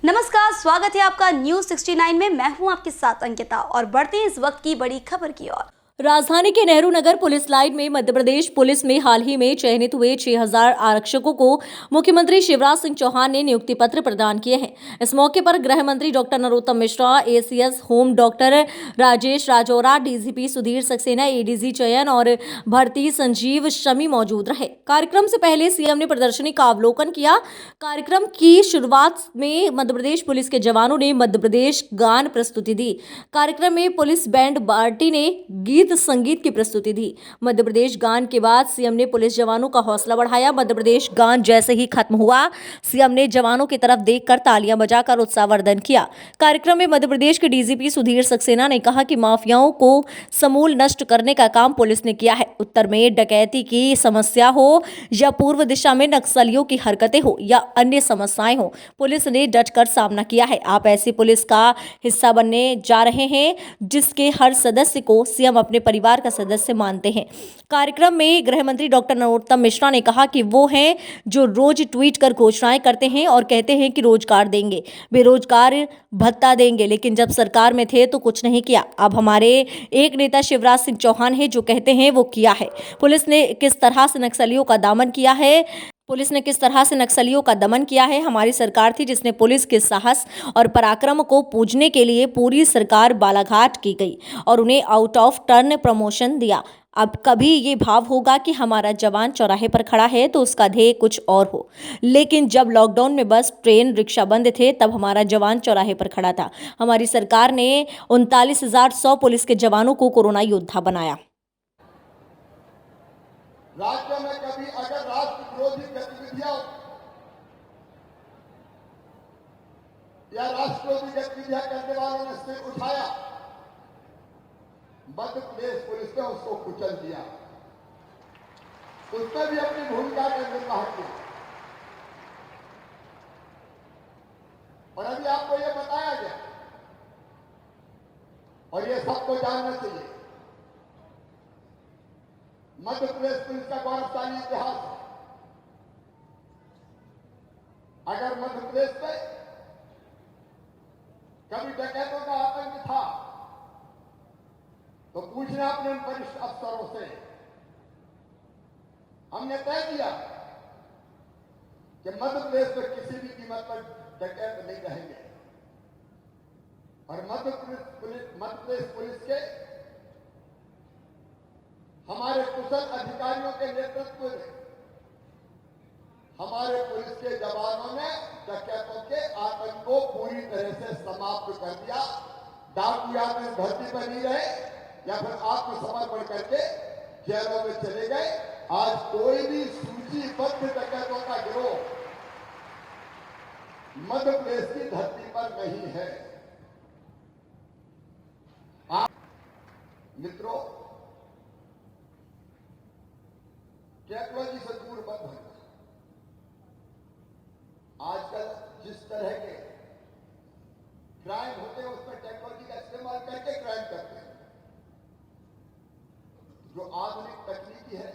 नमस्कार, स्वागत है आपका न्यूज 69 में। मैं हूं आपके साथ अंकिता और बढ़ते हैं इस वक्त की बड़ी खबर की ओर। राजधानी के नेहरू नगर पुलिस लाइन में मध्य प्रदेश पुलिस में हाल ही में चयनित हुए 6000 आरक्षकों को मुख्यमंत्री शिवराज सिंह चौहान ने नियुक्ति पत्र प्रदान किए हैं। इस मौके पर गृह मंत्री doctor Narottam Mishra, ACS home doctor Rajesh Rajora, DGP Sudhir Saxena, ADG चयन और भर्ती संजीव शमी मौजूद रहे। कार्यक्रम से पहले सीएम ने प्रदर्शनी का अवलोकन किया। कार्यक्रम की शुरुआत में मध्य प्रदेश पुलिस के जवानों ने मध्य प्रदेश गान प्रस्तुति दी। कार्यक्रम में पुलिस बैंड पार्टी ने गीत संगीत की प्रस्तुति दी। मध्य प्रदेश गान के बाद सीएम ने पुलिस जवानों का हौसला बढ़ाया। मध्य प्रदेश गान जैसे ही खत्म हुआ, सीएम ने जवानों की तरफ देखकर तालियां बजाकर उत्साहवर्धन किया। कार्यक्रम में मध्य प्रदेश के डीजीपी सुधीर सक्सेना ने कहा कि माफियाओं को समूल नष्ट करने का काम पुलिस ने किया है। उत्तर में डकैती की समस्या हो या पूर्व दिशा में नक्सलियों की हरकतें हो या अन्य समस्याएं हो, पुलिस ने डटकर सामना किया है। आप ऐसी पुलिस का हिस्सा बनने जा रहे हैं जिसके हर सदस्य को सीएम अपने परिवार का सदस्य मानते हैं। कार्यक्रम में गृह मंत्री डॉक्टर नरोत्तम मिश्रा ने कहा कि वो हैं जो रोज ट्वीट कर घोषणाएं करते हैं और कहते हैं कि रोजगार देंगे, बेरोजगार भत्ता देंगे, लेकिन जब सरकार में थे तो कुछ नहीं किया। अब हमारे एक नेता शिवराज सिंह चौहान है, जो कहते हैं वो किया है। पुलिस ने किस तरह से नक्सलियों का दमन किया है। हमारी सरकार थी जिसने पुलिस के साहस और पराक्रम को पूजने के लिए पूरी सरकार बालाघाट की गई और उन्हें आउट ऑफ टर्न प्रमोशन दिया। अब कभी ये भाव होगा कि हमारा जवान चौराहे पर खड़ा है तो उसका ध्येय कुछ और हो, लेकिन जब लॉकडाउन में बस, ट्रेन, रिक्शा बंद थे तब हमारा जवान चौराहे पर खड़ा था। हमारी सरकार ने 39,100 पुलिस के जवानों को कोरोना योद्धा बनाया। राज्य में कभी अगर राष्ट्र विरोधी गतिविधियां या राष्ट्रविरोधी गतिविधियां करने वालों ने सिर उठाया, मध्य प्रदेश पुलिस ने उसको कुचल दिया, उसने भी अपनी भूमिका का निर्वाह किया। और अभी आपको यह बताया गया और यह सबको जानना चाहिए, मध्य प्रदेश पुलिस का गौरवशाली इतिहास है। अगर मध्य प्रदेश में कभी डकैतों का आतंक था तो पूछना अपने उन वरिष्ठ अफसरों से। हमने तय किया कि मध्य प्रदेश में किसी भी कीमत पर डकैत नहीं रहेंगे और मध्य प्रदेश पुलिस के हमारे कुशल अधिकारियों के नेतृत्व में हमारे पुलिस के जवानों ने डकैतों के आतंक को पूरी तरह से समाप्त कर दिया। डाकू या तो धरती पर नहीं रहे या फिर आत्मसमर्पण करके जेलों में चले गए। आज कोई भी सूचीबद्ध डकैतों का गिरोह मध्य प्रदेश की धरती पर नहीं है। मित्रों, टेक्नोलॉजी से दूर मत भागो। आजकल जिस तरह के क्राइम होते हैं उसमें टेक्नोलॉजी का इस्तेमाल करके क्राइम करते हैं। जो आधुनिक तकनीकी है,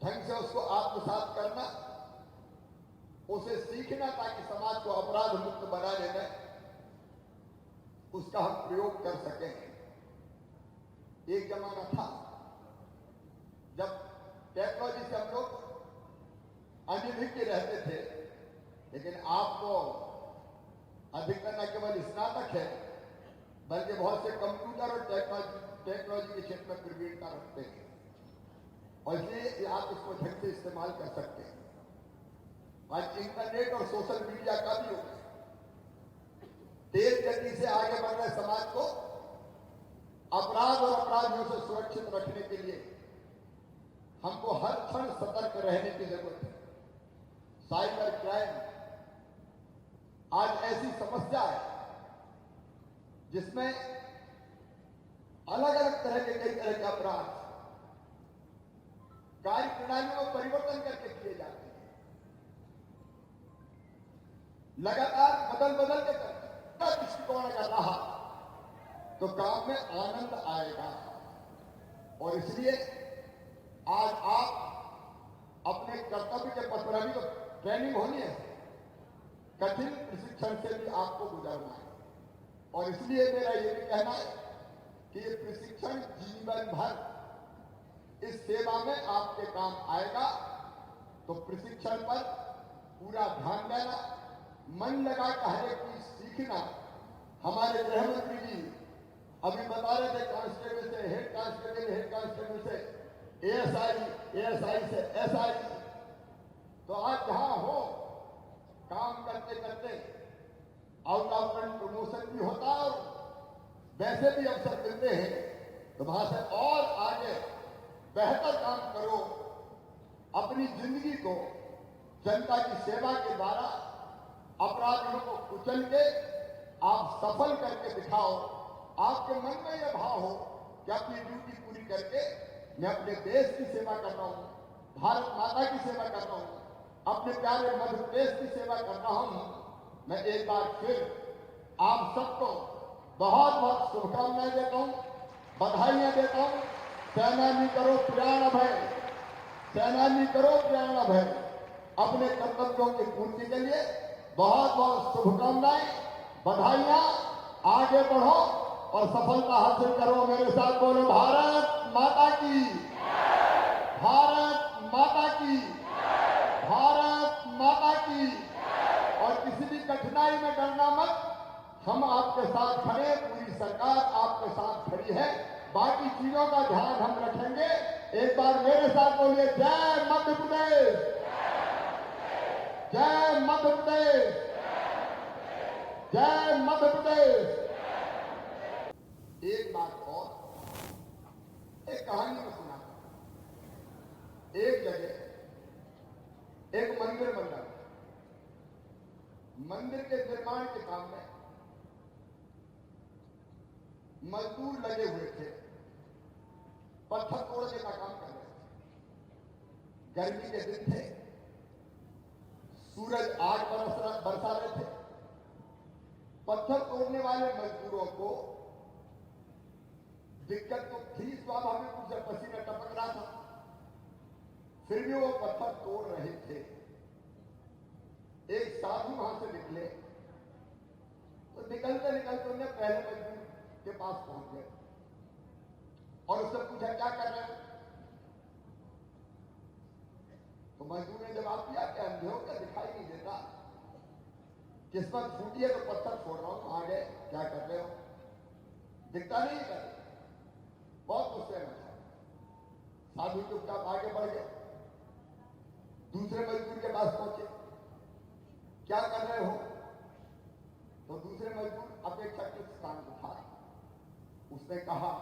ढंग से उसको आत्मसात करना, उसे सीखना ताकि समाज को अपराध मुक्त बनाने में उसका हम प्रयोग कर सकें। एक जमाना था जब टेक्नोलॉजी से हम लोग अनिभिज्ञ रहते थे, लेकिन आपको अधिकतर न केवल स्नातक है बल्कि बहुत से कंप्यूटर और टेक्नोलॉजी के क्षेत्र में प्रवीणता रखते हैं और इसलिए आप इसको ढंग से इस्तेमाल कर सकते हैं। आज इंटरनेट और सोशल मीडिया का भी हो तेज गति से आगे बढ़ रहे समाज को अपराध और अपराधियों से सुरक्षित रखने के लिए हमको हर क्षण सतर्क रहने की जरूरत है। साइबर क्राइम आज ऐसी समस्या है जिसमें अलग अलग तरह के कई तरह के अपराध कार्य प्रणालियों में परिवर्तन करके किए जाते हैं। लगातार बदल के दृष्टिकोण अगर रहा तो काम में आनंद आएगा और इसलिए आज आप अपने कर्तव्य के पथ पर, अभी तो ट्रेनिंग होनी है, कठिन प्रशिक्षण से भी आपको गुजरना है। और इसलिए मेरा ये भी कहना है कि ये प्रशिक्षण जीवन भर इस सेवा में आपके काम आएगा। तो प्रशिक्षण पर पूरा ध्यान देना, मन लगा हर एक चीज सीखना। हमारे गृह मंत्री जी अभी बता रहे थे कांस्टेबल से हेड कांस्टेबल, हेड कांस्टेबल से एएसआई, एएसआई से एसआई। तो आज जहां हो काम करते करते आउट ऑफ प्रमोशन भी होता और वैसे भी अवसर मिलते हैं, तो वहां से और आगे बेहतर काम करो। अपनी जिंदगी को जनता की सेवा के द्वारा अपराधियों को कुचल के आप सफल करके दिखाओ। आपके मन में यह भाव हो कि अपनी ड्यूटी पूरी करके मैं अपने देश की सेवा कर रहा हूं, भारत माता की सेवा कर रहा हूं, अपने प्यारे मध्य प्रदेश की सेवा कर रहा हूं। मैं एक बार फिर आप सबको बहुत बहुत शुभकामनाएं देता हूं, बधाइयां देता हूं। सेनानी करो प्राण अभय, सेनानी करो प्राण अभय। अपने कर्तव्यों की पूर्ति के लिए बहुत बहुत शुभकामनाएं, बधाइयां। आगे बढ़ो और सफलता हासिल करो। मेरे साथ बोलो भारत माता की, भारत माता की, भारत माता की। और किसी भी कठिनाई में डरना मत, हम आपके साथ खड़े, पूरी सरकार आपके साथ खड़ी है। बाकी चीजों का ध्यान हम रखेंगे। एक बार मेरे साथ बोलिए, जय मध्य प्रदेश, जय मध्य प्रदेश, जय मध्य प्रदेश। एक बात और, एक कहानी में सुना, एक जगह एक मंदिर बन रहा, मंदिर के निर्माण के काम में मजदूर लगे हुए थे, पत्थर तोड़ने का काम कर रहे थे। गर्मी के दिन थे, सूरज आग बरसा रहे थे। पत्थर तोड़ने वाले मजदूरों को दिक्कत तो थी, स्वाभाविक रूप से पसीना टपक रहा था, फिर भी वो पत्थर तोड़ रहे थे। एक साधु वहां से निकले, तो निकलते निकलते उन्हें पहले मजदूर के पास पहुंच गए और उससे पूछा, क्या कर रहे हो? तो मजदूर ने जवाब दिया कि अंधे हो, क्या दिखाई नहीं देता? किस्मत फूटी है तो पत्थर छोड़ रहा हूं। आगे क्या कर रहे हो? दिखता नहीं कर। बहुत गुस्से में था साधु, चुपचाप आगे बढ़ गए। दूसरे मजदूर के पास पहुंचे, क्या कर रहे हो? तो दूसरे मजदूर अपेक्षाकृत स्थान उठा, उसने कहा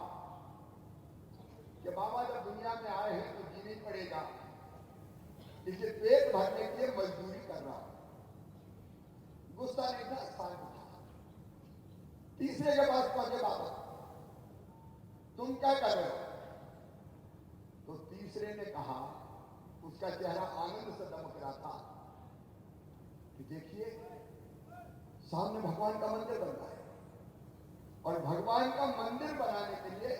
कि बाबा जब दुनिया में आए हैं तो जीना ही पड़ेगा, इसलिए पेट भरने के लिए मजदूरी कर रहा हूं। गुस्सा नहीं था, स्थान उठा। तीसरे के पास पहुंचे, बाबा तुम क्या कर रहे हो? तो तीसरे ने कहा, उसका चेहरा आनंद से दमक रहा था कि देखिए सामने भगवान का मंदिर बन रहा है, और भगवान का मंदिर बनाने के लिए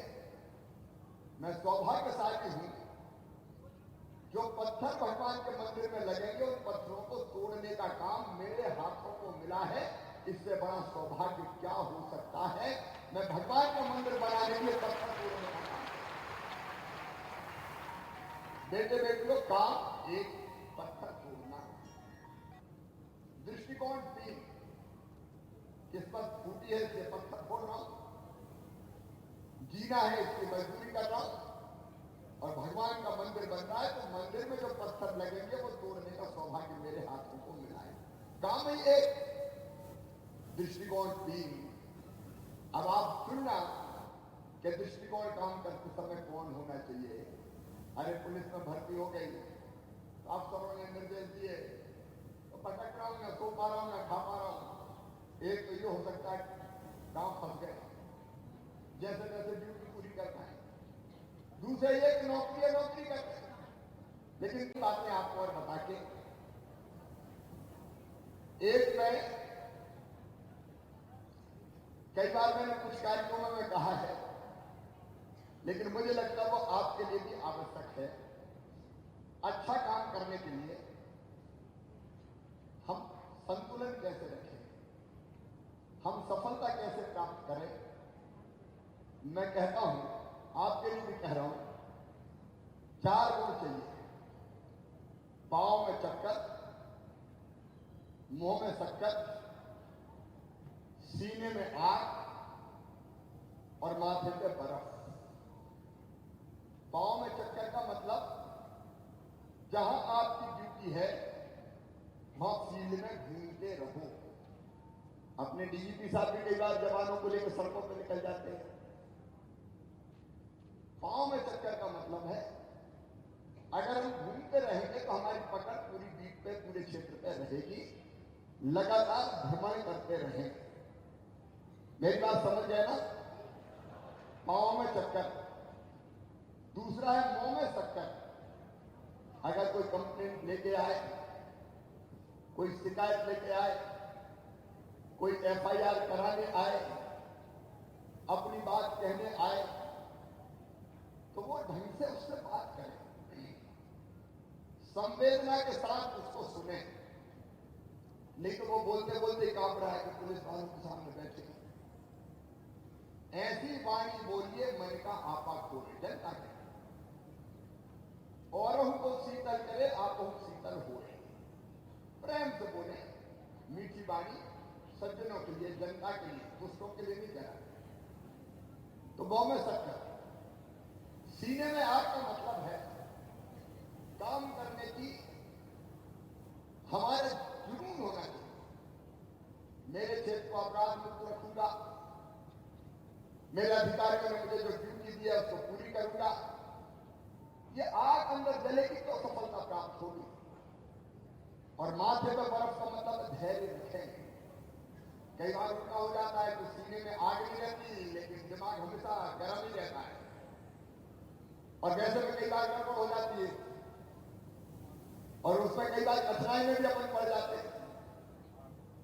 मैं सौभाग्यशाली हूं। जो पत्थर भगवान के मंदिर में लगेंगे उन पत्थरों को तोड़ने का काम मेरे हाथों को मिला है। इससे बड़ा सौभाग्य क्या हो सकता है? मैं भगवान का मंदिर बनाने के लिए पत्थर तोड़ने का काम। बेटे बेटियों, काम एक, पत्थर तोड़ना। दृष्टिकोण 3, किस्मत फूटी है इसलिए पत्थर फोड़ रहा हूं, जीना है इसकी मजदूरी कर रहा हूं, और भगवान का मंदिर बन रहा है तो मंदिर में जो पत्थर लगेंगे वो तोड़ने का सौभाग्य मेरे हाथों को मिला है। काम ही एक, दृष्टिकोण 3। अब आप चुनना कि दृष्टिकोण काम करते समय कौन होना चाहिए। अरे पुलिस में भर्ती हो गई तो आप सबों ने निर्देश दिए, तो पटक रहा हूं, ना सो पा रहा हूं, ना खा पा रहा हूं। एक तो ये हो सकता है काम फंस गए, जैसे तैसे ड्यूटी पूरी करना है। दूसरे ये कि नौकरी करते हैं। लेकिन बातें आपको और बता के, एक मैं कई बार मैंने कुछ कार्यक्रमों में कहा है, लेकिन मुझे लगता है वो आपके लिए भी आवश्यक है। अच्छा काम करने के लिए हम संतुलन कैसे रखें, हम सफलता कैसे प्राप्त करें। मैं कहता हूं, आपके लिए भी कह रहा हूं, 4 गुण चाहिए। पांव में चक्कर, मुंह में शक्कर, सीने में आग और माथे पे बर्फ। पांव में चक्कर का मतलब जहां आपकी ड्यूटी है वहां फील्ड में घूमते रहो। अपने डीजीपी साहब भी कई बार जवानों को लेकर सड़कों पर निकल जाते हैं। पांव में चक्कर का मतलब है अगर हम घूमते रहेंगे तो हमारी पकड़ पूरी बीट पे, पूरे क्षेत्र पे रहेगी, लगातार भ्रमण करते रहेंगे। मेरी बात समझ गए ना? पांव में चक्कर। दूसरा है मुंह में शक्कर। अगर कोई कंप्लेंट लेके आए, कोई शिकायत लेके आए, कोई एफआईआर कराने आए, अपनी बात कहने आए, तो वो ढंग से उससे बात करें, संवेदना के साथ उसको सुने। नहीं तो वो बोलते बोलते कांप रहा है कि पुलिस वालों के सामने बैठे। ऐसी वाणी बोलिए मन का आपा खोले, जनता के औरों को शीतल करे, आप शीतल हो। प्रेम से बोले, मीठी वाणी, सज्जनों के लिए, जनता के लिए, दुष्टों के लिए नहीं करा। तो मुंह में शक्कर, सीने में आग का मतलब है काम करने की हमारे जुनून होना चाहिए। मेरे क्षेत्र को अपराध मुक्त रखूंगा, मेरे अधिकारियों ने मुझे जो ड्यूटी दी है उसको पूरी करूंगा। ये आग अंदर जलेगी तो सफलता प्राप्त होगी। और माथे पर बर्फ का मतलब धैर्य रखेंगे। कई बार उल्टा हो जाता है कि सीने में आग नहीं रहती लेकिन दिमाग हमेशा गर्म ही रहता है, और वैसे में कई बार गड़बड़ हो जाती है और उसमें कई बार कठिनाई में भी अपन पड़ जाते हैं।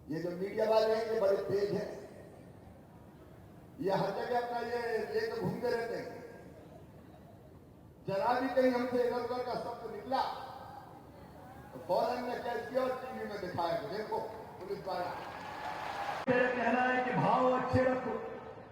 ये जो मीडिया वाले हैं ये बड़े तेज हैं, ये हर जगह अपना ये लेकर घूमते रहते हैं। जरा भी कहीं हमसे इधर उधर का शब्द निकला तो फौरन ने कैच किया और टीवी में दिखाया कि देखो पुलिस वाला। मेरा कहना है कि भाव अच्छे रखो,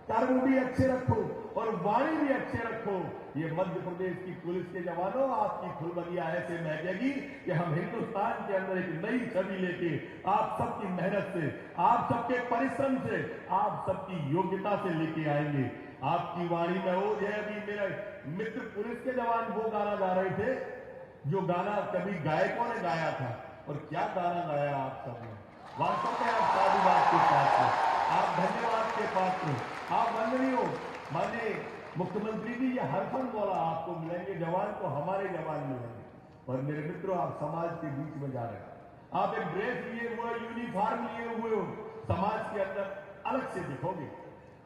कर्म भी अच्छे रखो और वाणी भी अच्छे रखो। ये मध्य प्रदेश की पुलिस के जवानों, आपकी फुलबलिया ऐसे महकेगी कि हम हिंदुस्तान के अंदर एक नई छवि लेके आप सबकी मेहनत से, आप सबके परिश्रम से, आप सबकी योग्यता से लेके आएंगे। आपकी वाणी में ओज है। अभी मेरे मित्र पुलिस के जवान वो गाना गा रहे थे जो गाना कभी गायकों ने गाया था, और क्या गाना गाया आप सबने। वास्तव में आप साधुवाद के पात्र, आप धन्यवाद के पात्र, आप वंदनीय हो। माननीय मुख्यमंत्री जी ये हर फन बोला आपको मिलेंगे, जवान को हमारे जवान मिलेंगे। और मेरे मित्रों, आप समाज के बीच में जा रहे हैं, आप एक ड्रेस लिए हुए, यूनिफॉर्म लिए हुए हो, समाज के अंदर अलग से दिखोगे।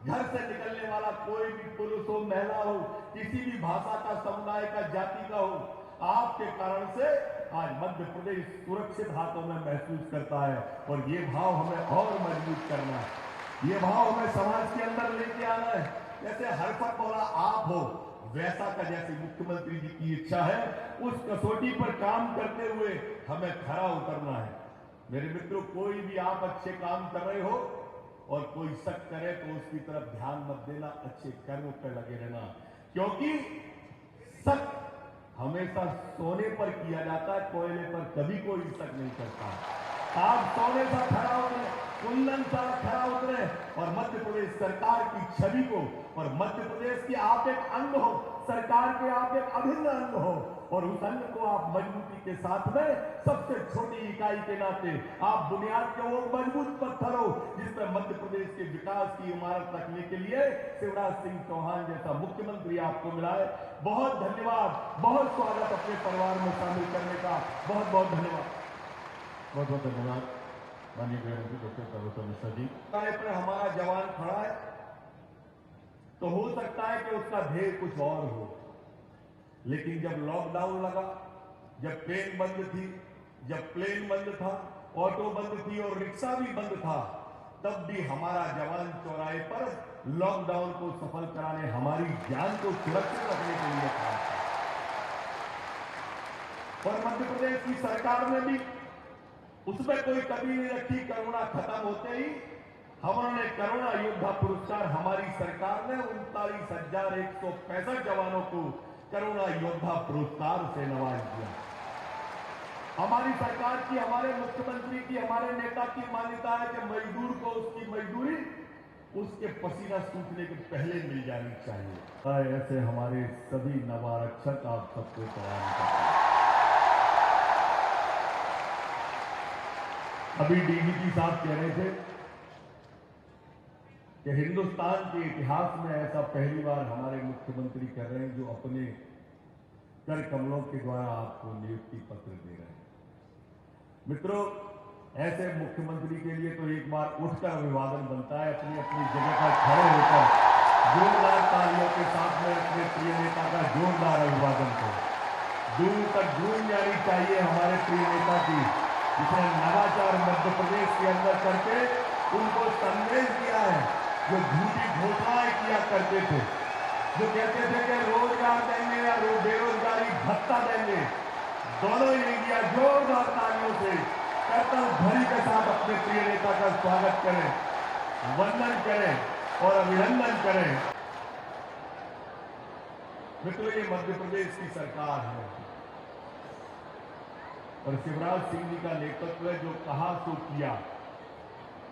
घर से निकलने वाला कोई भी पुरुष हो, महिला हो, किसी भी भाषा का, समुदाय का, जाति का हो, आपके कारण से आज मध्य प्रदेश सुरक्षित हाथों में महसूस करता है। और ये भाव हमें और मजबूत करना है, ये भाव हमें समाज के अंदर लेके आना है। जैसे हरफत बोला आप हो, वैसा का जैसे मुख्यमंत्री जी की इच्छा है, उस कसौटी पर काम करते हुए हमें खरा उतरना है। मेरे मित्रों, कोई भी आप अच्छे काम कर रहे हो और कोई शक करे तो उसकी तरफ ध्यान मत देना, अच्छे कर्मों पर लगे रहना। क्योंकि शक हमेशा सोने पर किया जाता है, कोयले पर कभी कोई शक नहीं करता। आप सोने सा खड़ा उतरे, कुंदन सा खड़ा उतरे और मध्य प्रदेश सरकार की छवि को, और मध्य प्रदेश की आप एक अंग हो, सरकार के आप एक अभिन्न अंग हो, और उस अंग को आप मजबूती के साथ में सबसे छोटी इकाई के नाते आप बुनियाद के वो मजबूत पत्थर हो जिसमें मध्य प्रदेश के विकास की इमारत रखने के लिए शिवराज सिंह चौहान जैसा मुख्यमंत्री आपको मिला है। बहुत धन्यवाद, बहुत स्वागत अपने परिवार में शामिल करने का, बहुत बहुत धन्यवाद। बहुत बहुत धन्यवाद माननीय गृहमंत्री डॉक्टर नरोत्तम मिश्रा जी। पर हमारा जवान खड़ा है तो हो सकता है कि उसका ध्येय कुछ और हो, लेकिन जब लॉकडाउन लगा, जब ट्रेन बंद थी, जब प्लेन बंद था, ऑटो बंद थी और रिक्शा भी बंद था, तब भी हमारा जवान चौराहे पर लॉकडाउन को सफल कराने, हमारी जान को सुरक्षित रखने के लिए काम किया। और मध्य प्रदेश की सरकार ने भी उसमें कोई कमी नहीं रखी। कोरोना खत्म होते ही हमने कोरोना योद्धा पुरस्कार हमारी सरकार ने 39,165 जवानों को कोरोना योद्धा पुरस्कार से नवाज दिया। हमारी सरकार की, हमारे मुख्यमंत्री की, हमारे नेता की मान्यता है कि मजदूर को उसकी मजदूरी उसके पसीना सूखने के पहले मिल जानी चाहिए। ऐसे हमारे सभी नवारक्षक आप सबको प्रदान करते हैं। अभी डीजीपी साहब कह रहे थे कि हिंदुस्तान के इतिहास में ऐसा पहली बार हमारे मुख्यमंत्री कर रहे हैं जो अपने कर कमलों के द्वारा आपको नियुक्ति पत्र दे रहे हैं। मित्रों, ऐसे मुख्यमंत्री के लिए तो एक बार उठकर अभिवादन बनता है। अपनी अपनी जगह पर खड़े होकर जोरदार तालियों के साथ में अपने प्रिय नेता का जोरदार अभिवादन करें। दूर तक गूंज जानी चाहिए हमारे प्रिय नेता की, जिसने नवाचार मध्य प्रदेश के अंदर करके उनको संदेश दिया है। जो झूठी घोषणाएं किया करते थे, जो कहते थे कि रोजगार देंगे या बेरोजगारी भत्ता देंगे, दोनों ही नहीं दिया। जोरदार तालियों से कर्तव्य ध्वनि के साथ अपने प्रिय नेता का स्वागत करें, वंदन करें और अभिनंदन करें। मित्रों, ये मध्य प्रदेश की सरकार है और शिवराज सिंह जी का नेतृत्व है, जो कहा सो किया।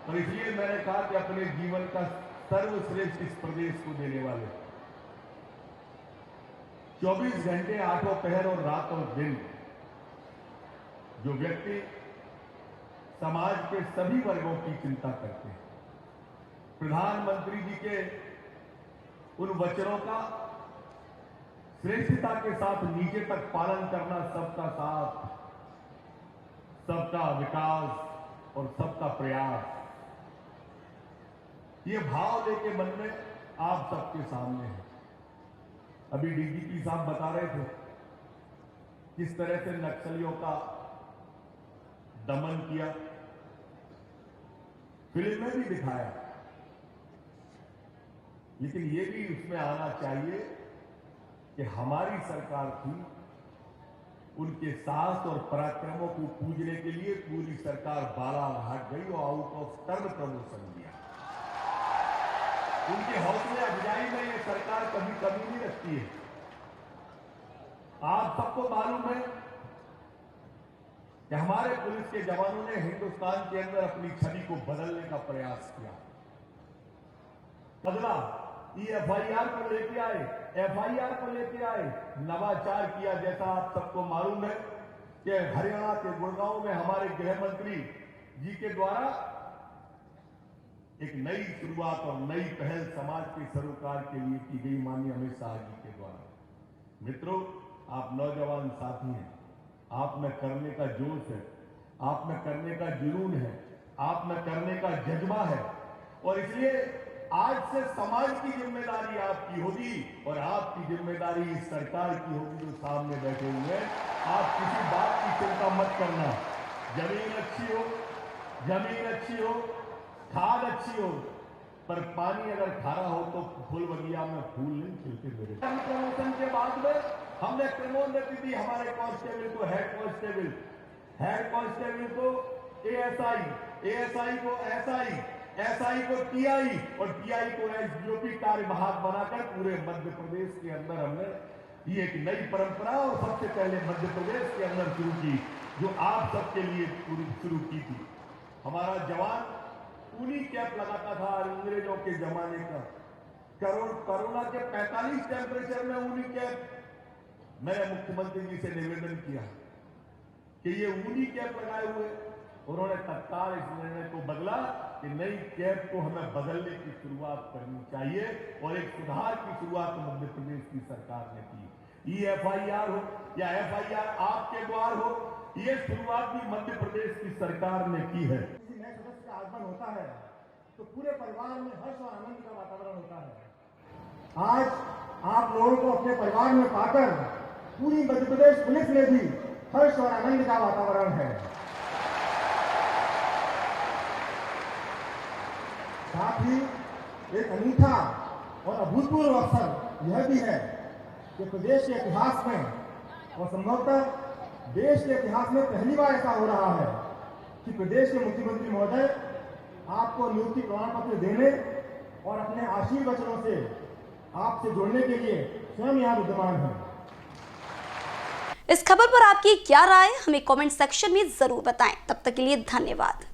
और इसलिए मैंने कहा कि अपने जीवन का सर्वश्रेष्ठ इस प्रदेश को देने वाले 24 घंटे, आठों पहर और रात और दिन जो व्यक्ति समाज के सभी वर्गों की चिंता करते हैं, प्रधानमंत्री जी के उन वचनों का श्रेष्ठता के साथ नीचे तक पालन करना, सबका साथ, सबका विकास और सबका प्रयास, ये भाव लेके मन में आप सबके सामने है। अभी डीजीपी साहब बता रहे थे किस तरह से नक्सलियों का दमन किया, फिल्म में भी दिखाया, लेकिन ये भी उसमें आना चाहिए कि हमारी सरकार थी, उनके साहस और पराक्रमों को पूजने के लिए पूरी सरकार बालाघाट गई और आउट ऑफ टर्न प्रमोशन दिया। उनके हौसले अफजाई में ये सरकार कभी कमी नहीं रखती है। आप सबको मालूम है कि हमारे पुलिस के जवानों ने हिंदुस्तान के अंदर अपनी छवि को बदलने का प्रयास किया, बदला। एफआईआर को लेके आए, एफआईआर को लेके आए, नवाचार किया। जैसा आप सबको मालूम है कि हरियाणा के गुड़गांव में हमारे गृह मंत्री जी के द्वारा एक नई शुरुआत और नई पहल समाज के सरोकार के लिए की गई, माननीय अमित शाह जी के द्वारा। मित्रों, आप नौजवान साथी हैं, आप में करने का जोश है, आप में करने का जुनून है, आप में करने का जज्बा है, और इसलिए आज से समाज की जिम्मेदारी आपकी होगी और आपकी जिम्मेदारी इस सरकार की होगी जो सामने बैठे हुए हैं। आप किसी बात की चिंता मत करना। जमीन अच्छी हो, जमीन अच्छी हो, खाद अच्छी हो, पर पानी अगर खारा हो तो फूल बगिया में फूल नहीं खिलते। मेरे प्रमोशन के बाद में हमने प्रोन्नति दी हमारे कांस्टेबल को हेड कांस्टेबल, हेड कांस्टेबल को एएसआई, एएसआई को एसआई, एसआई को टीआई और टीआई को एसडीओपी कार्यवाहक बनाकर पूरे मध्य प्रदेश के अंदर हमने ये एक नई परंपरा और सबसे पहले मध्य प्रदेश के अंदर शुरू की, जो आप सबके लिए शुरू की थी। हमारा जवान ऊनी कैप लगाता था अंग्रेजों के जमाने का। कोरोना के 45 टेम्परेचर में ऊनी कैप, मैंने मुख्यमंत्री जी से निवेदन किया कि ये ऊनी कैप लगाए हुए, उन्होंने तत्काल इस निर्णय को बदला कि नई कैप को हमें बदलने की शुरुआत करनी चाहिए और एक सुधार की शुरुआत मध्य प्रदेश की सरकार ने की। एफआईआर हो या एफआईआर आपके द्वार हो, ये शुरुआत भी मध्य प्रदेश की सरकार ने की है। किसी नए सदस्य का आगमन होता है तो पूरे परिवार में हर्ष और आनंद का वातावरण होता है। आज आप लोगों को अपने परिवार में पाकर पूरी मध्य प्रदेश पुलिस में भी हर्ष और आनंद का वातावरण है। साथ ही एक अनूठा और अभूतपूर्व अवसर यह भी है कि प्रदेश के इतिहास में और संभवतः देश के इतिहास में पहली बार ऐसा हो रहा है कि प्रदेश के मुख्यमंत्री महोदय आपको नियुक्ति प्रमाण पत्र देने और अपने आशीर्वचनों से आपसे जोड़ने के लिए स्वयं यहाँ विद्यमान हैं। इस खबर पर आपकी क्या राय, हमें कमेंट सेक्शन में जरूर बताएं। तब तक के लिए धन्यवाद।